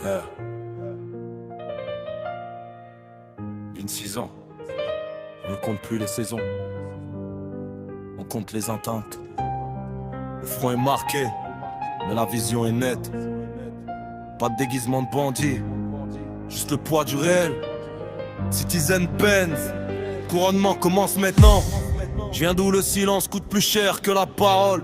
Yeah. 26 ans. On ne compte plus les saisons. On compte les atteintes. Le front est marqué, mais la vision est nette. Pas de déguisement de bandit, juste le poids du réel. Citizen Benz, couronnement commence maintenant. Je viens d'où le silence coûte plus cher que la parole.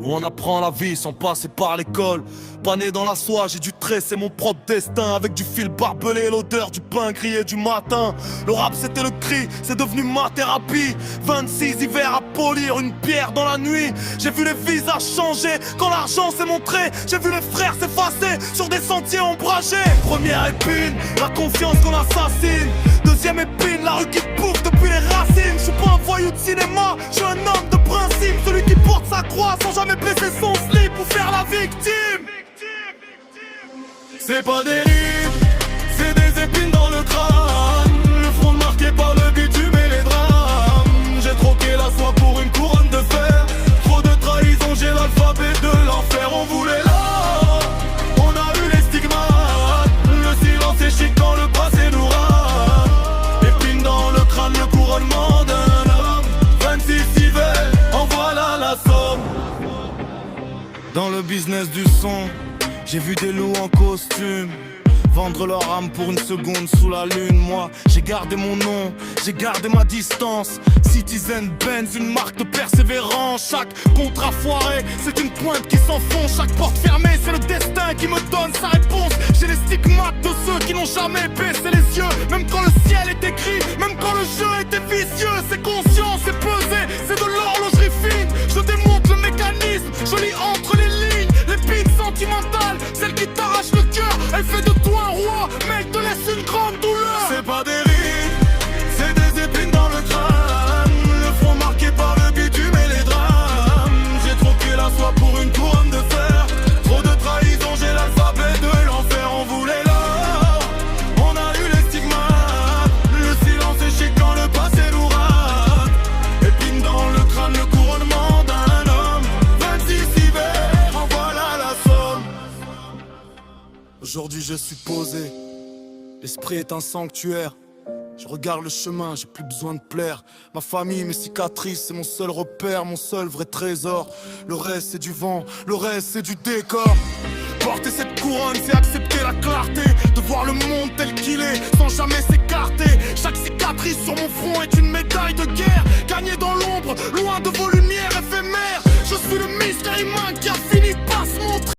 Où on apprend la vie sans passer par l'école. Pas né dans la soie, j'ai dû tresser mon propre destin. Avec du fil barbelé, l'odeur du pain grillé du matin. Le rap c'était le cri, c'est devenu ma thérapie. 26 hivers à polir une pierre dans la nuit. J'ai vu les visages changer quand l'argent s'est montré. J'ai vu les frères s'effacer sur des sentiers ombragés. Première épine, la confiance qu'on assassine. Deuxième épine, la rue qui te bouffe depuis les racines. Je suis pas un voyou de cinéma, je suis un homme de principe. Celui qui porte sa croix sans jamais baisser son slip ou faire la victime. C'est pas des rides, c'est des épines dans le crâne. Le front marqué par le bitume et les drames. J'ai troqué la soie pour une couronne de fer. Trop de trahison, j'ai l'alphabet de l'enfer. On voulait là, on a eu les stigmates. Le silence est chic quand le passé nous rate. Épine dans le crâne, le couronnement d'un homme. 26 hivers, en voilà la somme. Dans le business du son, j'ai vu des loups en costume vendre leur âme pour une seconde sous la lune. Moi, j'ai gardé mon nom, j'ai gardé ma distance. Citizen Benz, une marque de persévérance. Chaque contrat foiré, c'est une pointe qui s'enfonce. Chaque porte fermée, c'est le destin qui me donne sa réponse. J'ai les stigmates de ceux qui n'ont jamais baissé les yeux. Même quand le ciel était gris, même quand le jeu était vicieux. C'est conscient, c'est pesé, c'est de l'horlogerie fine. Je démonte le mécanisme, je lis entre les lignes. L'épine sentimentale, celle qui t'arrache le cœur. Elle fait de toi un roi, mais elle te laisse une grande douleur. C'est pas des rides, c'est des épines dans le crâne. Le front marqué par le bitume et les drames. J'ai troqué la soie pour une couronne de fer. Trop de trahison, j'ai l'alphabet de l'enfer. On voulait là, on a eu les stigmates. Le silence est chic quand le passé nous rate. Épine dans le crâne, le couronnement d'un homme. 26 hivers, en voilà la somme. Aujourd'hui je suis posé, l'esprit est un sanctuaire. Je regarde le chemin, j'ai plus besoin de plaire. Ma famille, mes cicatrices, c'est mon seul repère, mon seul vrai trésor. Le reste c'est du vent, le reste c'est du décor. Porter cette couronne, c'est accepter la clarté. De voir le monde tel qu'il est, sans jamais s'écarter. Chaque cicatrice sur mon front est une médaille de guerre. Gagné dans l'ombre, loin de vos lumières éphémères. Je suis le mystère humain qui a fini par se montrer.